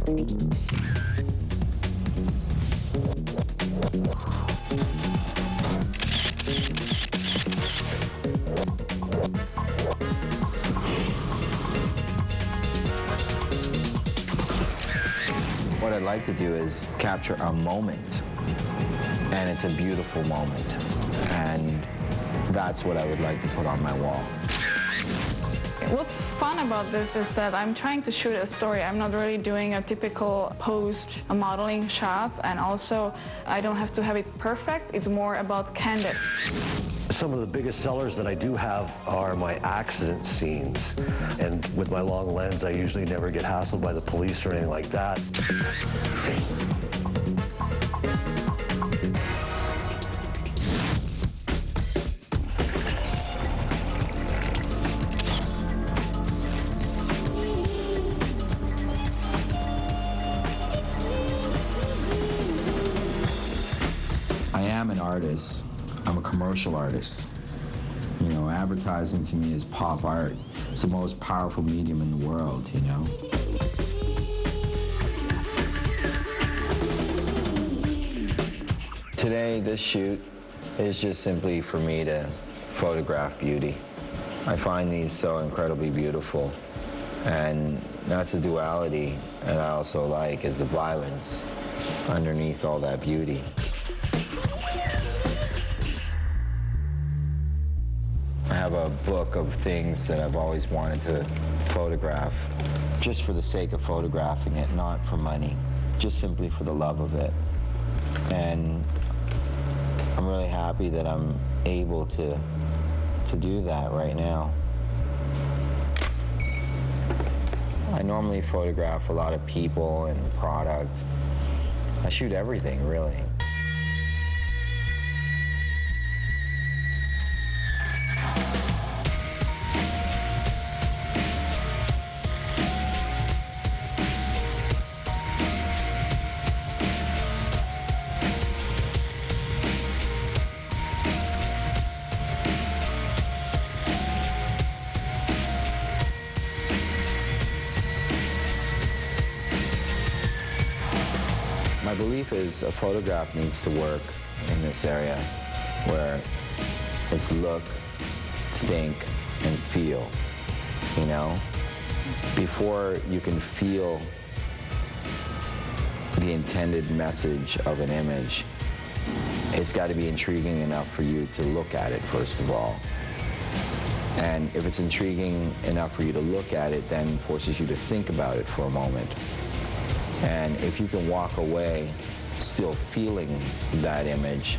What I'd like to do is capture a moment, and it's a beautiful moment, and that's what I would like to put on my wall. What's fun about this is that I'm trying to shoot a story. I'm not really doing a typical posed modeling shots, and also I don't have to have it perfect. It's more about candid. Some of the biggest sellers that I do have are my accident scenes. And with my long lens, I usually never get hassled by the police or anything like that. I am an artist. I'm a commercial artist. You know, advertising to me is pop art. It's the most powerful medium in the world, you know? Today, this shoot is just simply for me to photograph beauty. I find these so incredibly beautiful. And that's a duality that I also like, is the violence underneath all that beauty. I have a book of things that I've always wanted to photograph, just for the sake of photographing it, not for money, just simply for the love of it. And I'm really happy that I'm able to do that right now. I normally photograph a lot of people and product. I shoot everything, really. My belief is a photograph needs to work in this area where it's look, think, and feel, you know? Before you can feel the intended message of an image, it's got to be intriguing enough for you to look at it, first of all. And if it's intriguing enough for you to look at it, then forces you to think about it for a moment. And if you can walk away still feeling that image,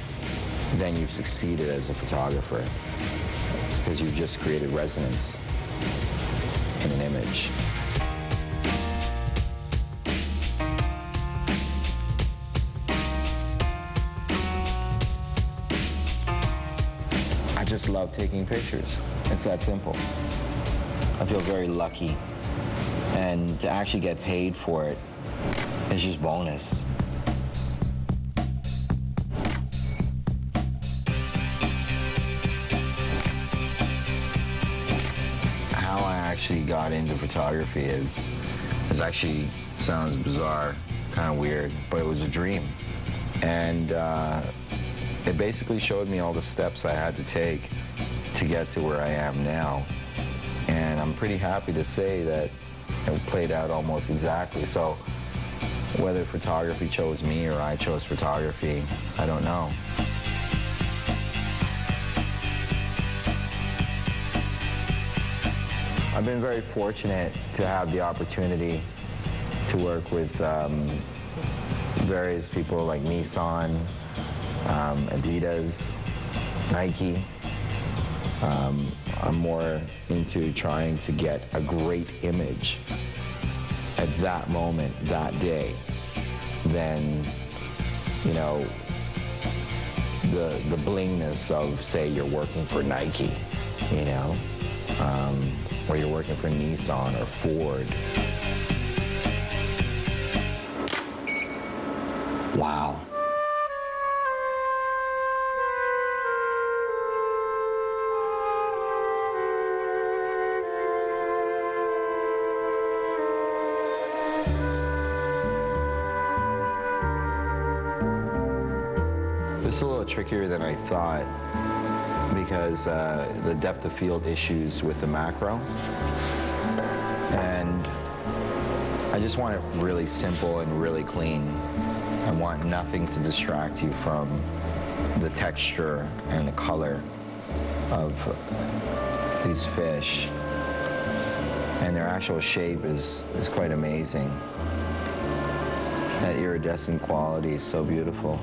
then you've succeeded as a photographer, because you've just created resonance in an image. I just love taking pictures. It's that simple. I feel very lucky, and to actually get paid for it, it's just bonus. How I actually got into photography is actually, sounds bizarre, kind of weird, but it was a dream. And it basically showed me all the steps I had to take to get to where I am now. And I'm pretty happy to say that it played out almost exactly. So whether photography chose me or I chose photography, I don't know. I've been very fortunate to have the opportunity to work with various people like Nissan, Adidas, Nike. I'm more into trying to get a great image at that moment, that day, than, you know, the blingness of, say, you're working for Nike, you know, or you're working for Nissan or Ford. Wow. This is a little trickier than I thought because the depth of field issues with the macro. And I just want it really simple and really clean. I want nothing to distract you from the texture and the color of these fish. And their actual shape is quite amazing. That iridescent quality is so beautiful.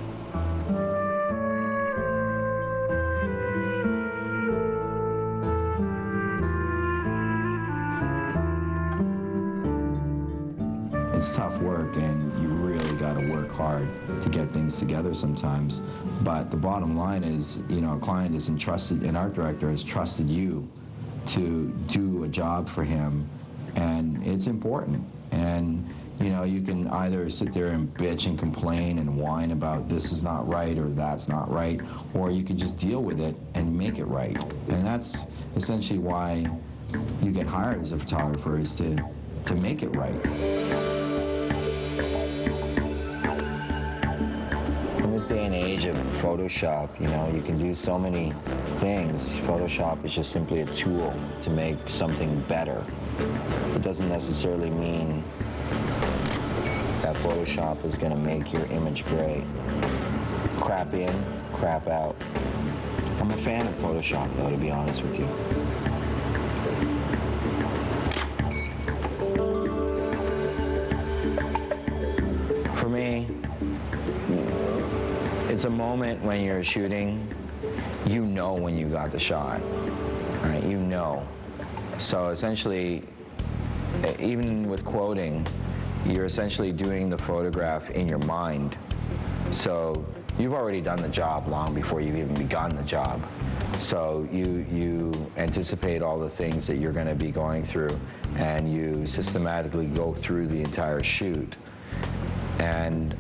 It's tough work, and you really got to work hard to get things together sometimes. But the bottom line is, you know, a client is entrusted, an art director has trusted you to do a job for him, and it's important. And you know, you can either sit there and bitch and complain and whine about this is not right or that's not right, or you can just deal with it and make it right. And that's essentially why you get hired as a photographer, is to make it right. In this day and age of Photoshop, you know, you can do so many things. Photoshop is just simply a tool to make something better. It doesn't necessarily mean that Photoshop is going to make your image great. Crap in, crap out. I'm a fan of Photoshop, though, to be honest with you. For me, it's a moment when you're shooting, you know when you got the shot, right? You know. So essentially, even with quoting, you're essentially doing the photograph in your mind. So you've already done the job long before you've even begun the job. So you anticipate all the things that you're going to be going through, and you systematically go through the entire shoot. And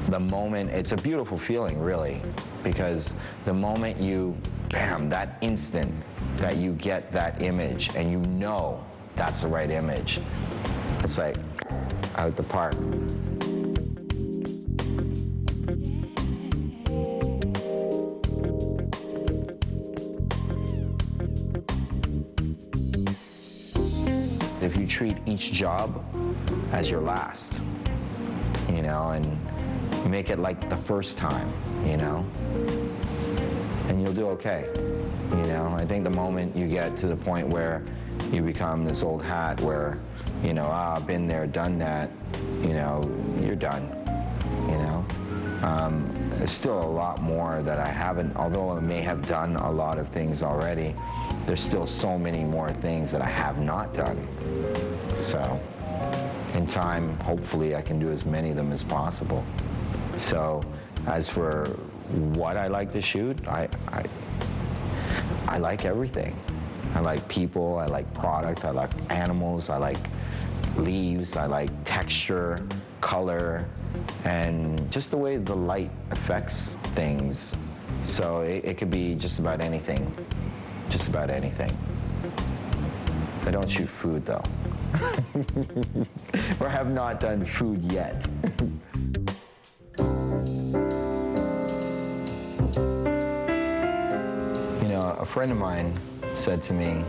the moment, it's a beautiful feeling, really, because the moment you, bam, that instant that you get that image and you know that's the right image, it's like out the park. If you treat each job as your last, you know, and make it like the first time, you know, and you'll do okay. You know, I think the moment you get to the point where you become this old hat where, you know, I've been there, done that, you know, you're done, you know. There's still a lot more that I haven't, although I may have done a lot of things already, there's still so many more things that I have not done. So, in time, hopefully I can do as many of them as possible. So, as for what I like to shoot, I like everything. I like people, I like product, I like animals, I like leaves, I like texture, color, and just the way the light affects things. So it could be just about anything, just about anything. I don't shoot food though. Or have not done food yet. You know, a friend of mine said to me,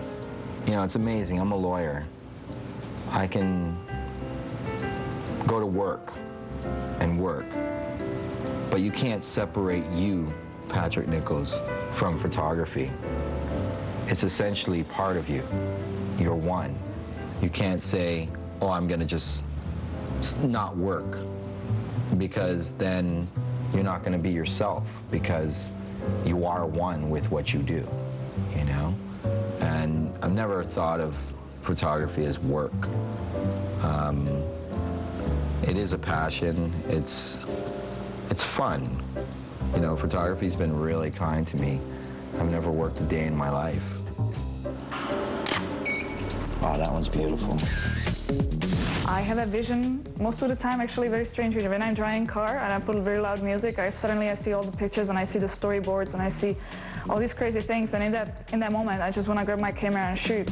you know, it's amazing, I'm a lawyer. I can go to work and work, but you can't separate you, Patrick Nichols, from photography. It's essentially part of you. You're one. You can't say, oh, I'm gonna just not work, because then you're not gonna be yourself, because you are one with what you do, you know? And I've never thought of photography as work. It is a passion. It's fun. You know, photography's been really kind to me. I've never worked a day in my life. Wow, that one's beautiful. I have a vision most of the time, actually very strange vision. When I'm driving car and I put very loud music, I see all the pictures and I see the storyboards and I see all these crazy things. And in that moment, I just want to grab my camera and shoot.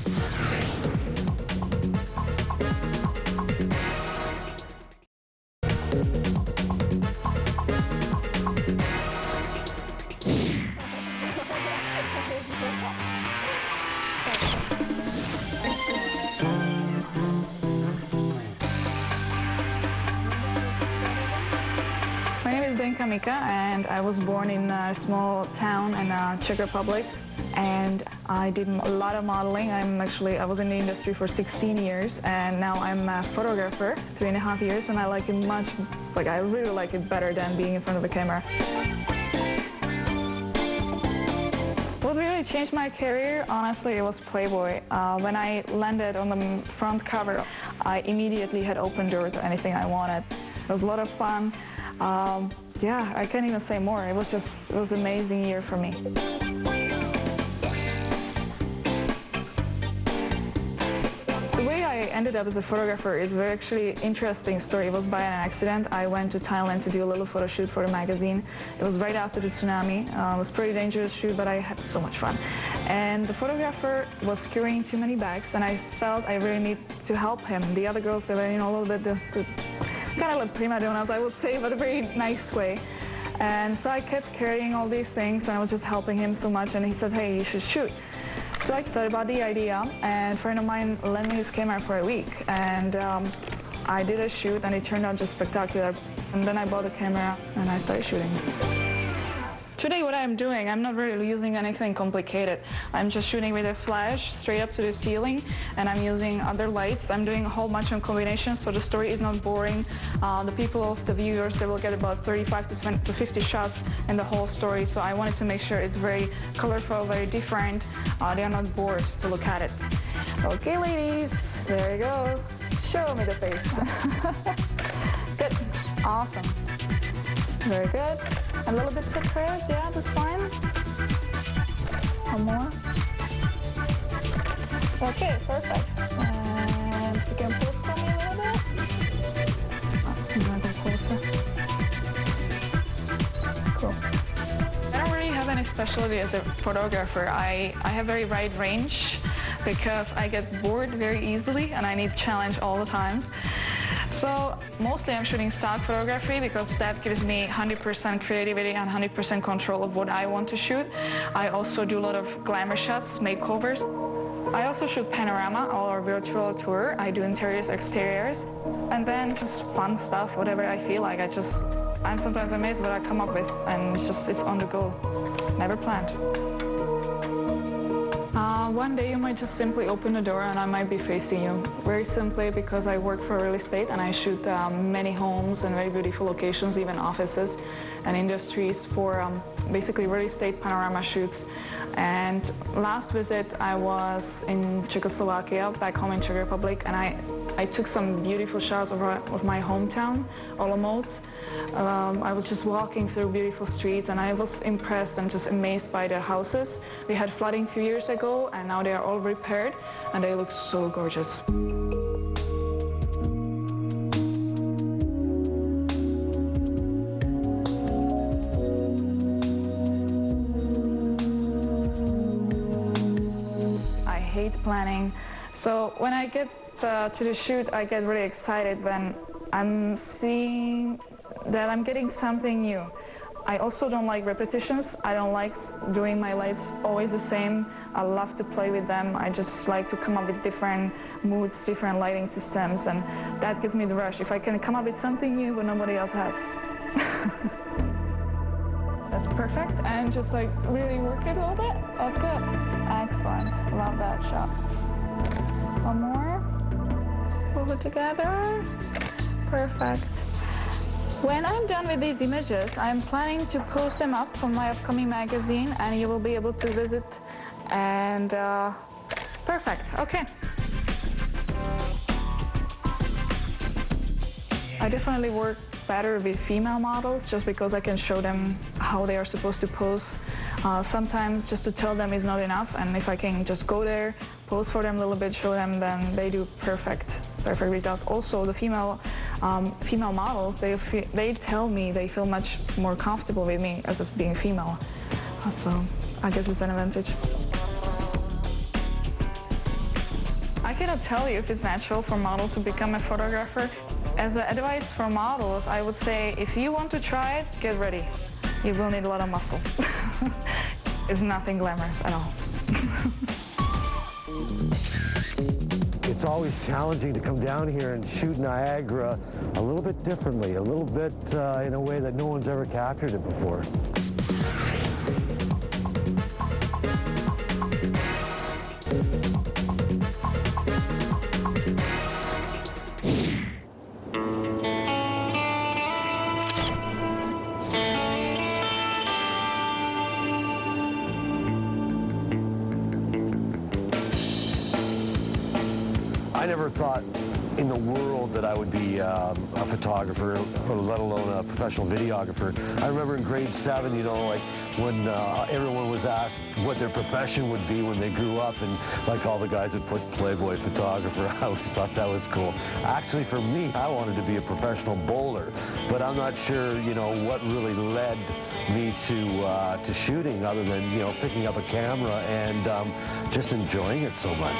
Lenka Mika, and I was born in a small town in Czech Republic. And I did a lot of modeling. I was in the industry for 16 years, and now I'm a photographer, 3.5 years, and I like it I really like it better than being in front of the camera. What really changed my career, honestly, it was Playboy. When I landed on the front cover, I immediately had open door to anything I wanted. It was a lot of fun. Yeah, I can't even say more. It was an amazing year for me. I ended up as a photographer is a very actually interesting story. It was by an accident. I went to Thailand to do a little photo shoot for the magazine. It was right after the tsunami. It was a pretty dangerous shoot, but I had so much fun. And the photographer was carrying too many bags, and I felt I really need to help him. The other girls, they were, a little bit kind of like prima donnas, I would say, but a very nice way. And so I kept carrying all these things, and I was just helping him so much, and he said, hey, you should shoot. So I thought about the idea, and a friend of mine lent me his camera for a week, and I did a shoot, and it turned out just spectacular. And then I bought a camera, and I started shooting. Today what I'm doing, I'm not really using anything complicated. I'm just shooting with a flash straight up to the ceiling, and I'm using other lights. I'm doing a whole bunch of combinations, so the story is not boring. The viewers, they will get about 35 to 50 shots in the whole story, so I wanted to make sure it's very colorful, very different. They are not bored to look at it. Okay, ladies, there you go. Show me the face. Good, awesome. Very good. A little bit separate, yeah, that's fine. One more. Okay, perfect. And you can pulse for me a little bit. Oh, I'm not going closer. Cool. I don't really have any specialty as a photographer. I have very wide range because I get bored very easily and I need challenge all the times. So mostly I'm shooting stock photography because that gives me 100% creativity and 100% control of what I want to shoot. I also do a lot of glamour shots, makeovers. I also shoot panorama or virtual tour. I do interiors, exteriors, and then just fun stuff, whatever I feel like. I'm sometimes amazed what I come up with, and it's on the go, never planned. One day you might just simply open the door and I might be facing you. Very simply because I work for real estate and I shoot many homes and very beautiful locations, even offices and industries for basically real estate panorama shoots. And last visit I was in Czechoslovakia, back home in Czech Republic, and I took some beautiful shots of my hometown, Olomouc. I was just walking through beautiful streets and I was impressed and just amazed by the houses. We had flooding a few years ago and now they are all repaired and they look so gorgeous. I hate planning, so when I get to the shoot, I get really excited when I'm seeing that I'm getting something new. I also don't like repetitions. I don't like doing my lights always the same. I love to play with them. I just like to come up with different moods, different lighting systems, and that gives me the rush. If I can come up with something new but nobody else has. That's perfect, and just like really work it a little bit. That's good. Excellent. Love that shot. One more. Pull it together. Perfect. When I'm done with these images, I'm planning to post them up on my upcoming magazine and you will be able to visit. And perfect. Okay. I definitely work better with female models just because I can show them how they are supposed to pose. Sometimes just to tell them is not enough, and if I can just go there, pose for them a little bit, show them, then they do perfect results. Also, the female models, they tell me they feel much more comfortable with me as of being female. So I guess it's an advantage. I cannot tell you if it's natural for a model to become a photographer. As an advice for models, I would say if you want to try it, get ready. You will need a lot of muscle. It's nothing glamorous at all. It's it's always challenging to come down here and shoot Niagara a little bit differently, a little bit in a way that no one's ever captured it before. I never thought in the world that I would be a photographer, or let alone a professional videographer. I remember in grade 7, you know, like when everyone was asked what their profession would be when they grew up, and like all the guys that put Playboy photographer, I always thought that was cool. Actually, for me, I wanted to be a professional bowler, but I'm not sure, you know, what really led me to shooting other than, you know, picking up a camera and just enjoying it so much.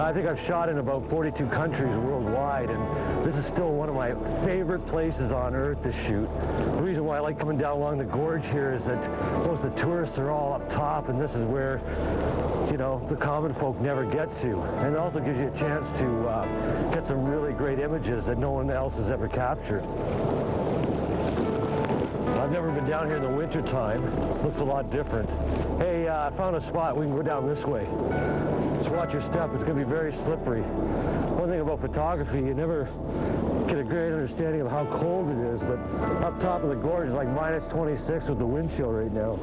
I think I've shot in about 42 countries worldwide, and this is still one of my favorite places on earth to shoot. The reason why I like coming down along the gorge here is that most of the tourists are all up top, and this is where, you know, the common folk never get to. And it also gives you a chance to get some really great images that no one else has ever captured. I've never been down here in the winter time. Looks a lot different. Hey, I found a spot. We can go down this way. Just watch your step. It's going to be very slippery. One thing about photography, you never get a great understanding of how cold it is, but up top of the gorge is like minus 26 with the wind chill right now.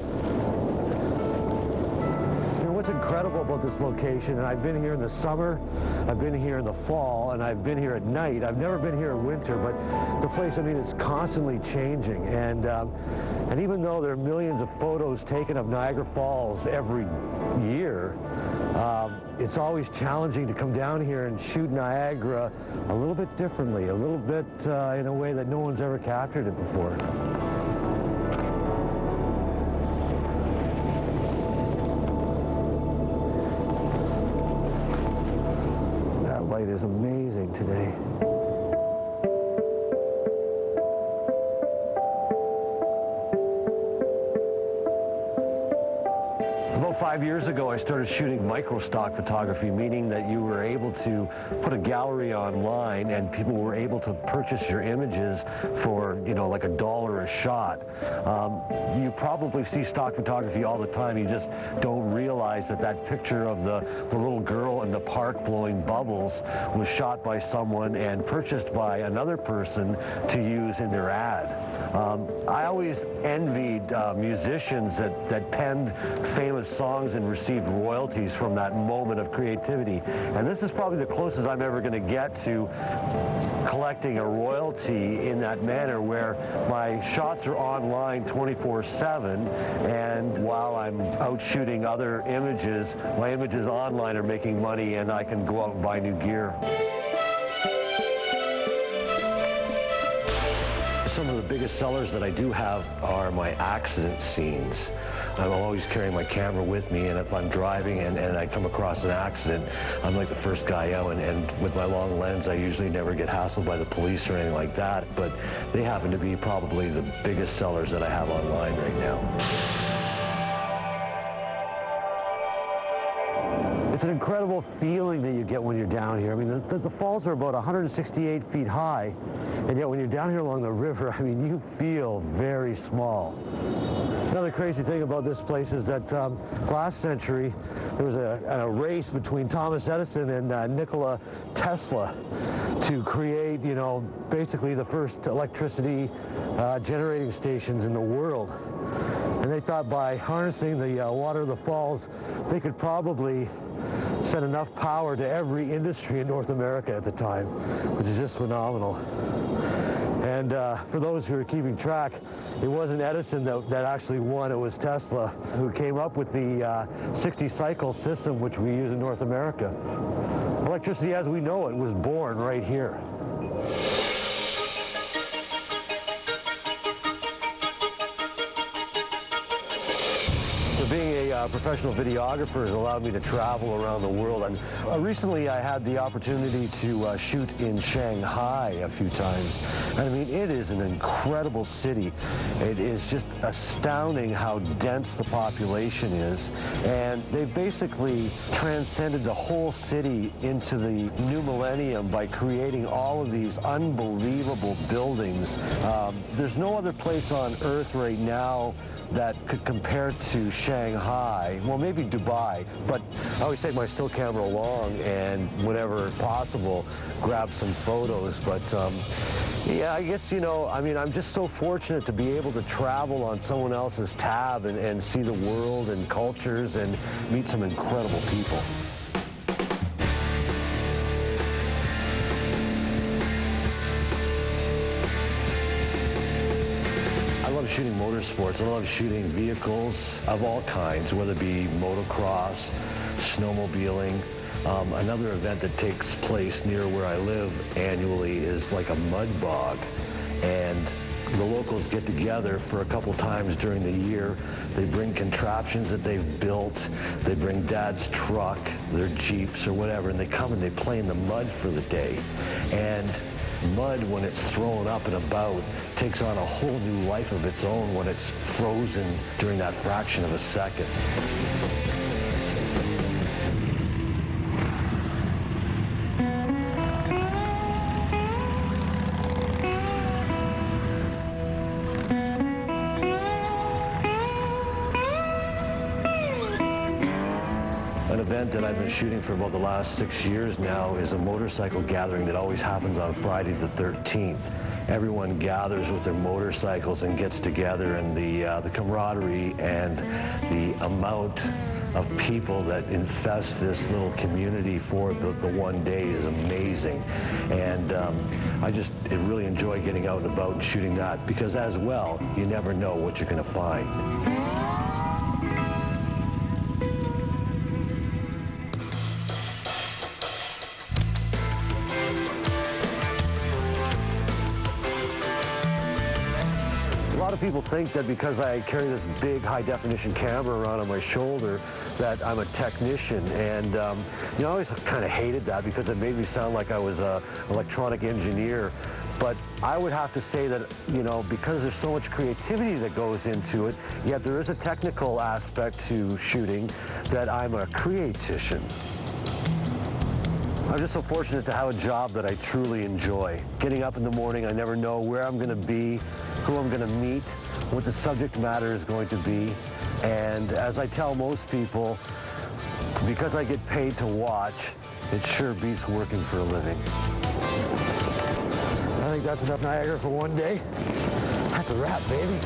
What's incredible about this location, and I've been here in the summer, I've been here in the fall, and I've been here at night. I've never been here in winter, but the place, I mean, it's constantly changing. And even though there are millions of photos taken of Niagara Falls every year, it's always challenging to come down here and shoot Niagara a little bit differently, a little bit in a way that no one's ever captured it before. Light is amazing today. About 5 years ago, I started shooting micro-stock photography, meaning that you were able to put a gallery online and people were able to purchase your images for, you know, like $1 a shot. You probably see stock photography all the time. You just don't realize that that picture of the little girl in the park blowing bubbles was shot by someone and purchased by another person to use in their ad. I always envied musicians that penned famous songs and received royalties from that moment of creativity. And this is probably the closest I'm ever going to get to collecting a royalty in that manner, where my shots are online 24/7, and while I'm out shooting other images, my images online are making money and I can go out and buy new gear. Some of the biggest sellers that I do have are my accident scenes. I'm always carrying my camera with me, and if I'm driving and I come across an accident, I'm like the first guy out, and with my long lens, I usually never get hassled by the police or anything like that, but they happen to be probably the biggest sellers that I have online right now. It's an incredible feeling that you get when you're down here. I mean, the falls are about 168 feet high, and yet when you're down here along the river, I mean, you feel very small. Another crazy thing about this place is that last century, there was a race between Thomas Edison and Nikola Tesla to create, you know, basically the first electricity generating stations in the world. And they thought by harnessing the water of the falls, they could probably send enough power to every industry in North America at the time, which is just phenomenal. And for those who are keeping track, it wasn't Edison that actually won, it was Tesla who came up with the 60-cycle system which we use in North America. Electricity as we know it was born right here. Being a professional videographer has allowed me to travel around the world. And recently I had the opportunity to shoot in Shanghai a few times. And I mean, it is an incredible city. It is just astounding how dense the population is. And they basically transcended the whole city into the new millennium by creating all of these unbelievable buildings. There's no other place on earth right now that could compare to Shanghai. Well, maybe Dubai, but I always take my still camera along and whenever possible, grab some photos. But yeah, I guess, you know, I mean, I'm just so fortunate to be able to travel on someone else's tab and see the world and cultures and meet some incredible people. I love shooting motorsports. I love shooting vehicles of all kinds, whether it be motocross, snowmobiling. Another event that takes place near where I live annually is like a mud bog. And the locals get together for a couple times during the year. They bring contraptions that they've built. They bring Dad's truck, their Jeeps or whatever, and they come and they play in the mud for the day. And mud, when it's thrown up and about, takes on a whole new life of its own when it's frozen during that fraction of a second. An event that I've been shooting for about the last 6 years now is a motorcycle gathering that always happens on Friday the 13th. Everyone gathers with their motorcycles and gets together, and the camaraderie and the amount of people that infest this little community for the one day is amazing. And I really enjoy getting out and about and shooting that, because as well, you never know what you're going to find. A lot of people think that because I carry this big high-definition camera around on my shoulder that I'm a technician, and you know, I always kind of hated that because it made me sound like I was an electronic engineer. But I would have to say that, you know, because there's so much creativity that goes into it, yet there is a technical aspect to shooting, that I'm a creatician. I'm just so fortunate to have a job that I truly enjoy. Getting up in the morning, I never know where I'm going to be, who I'm going to meet, what the subject matter is going to be. And as I tell most people, because I get paid to watch, it sure beats working for a living. I think that's enough Niagara for one day. That's a wrap, baby.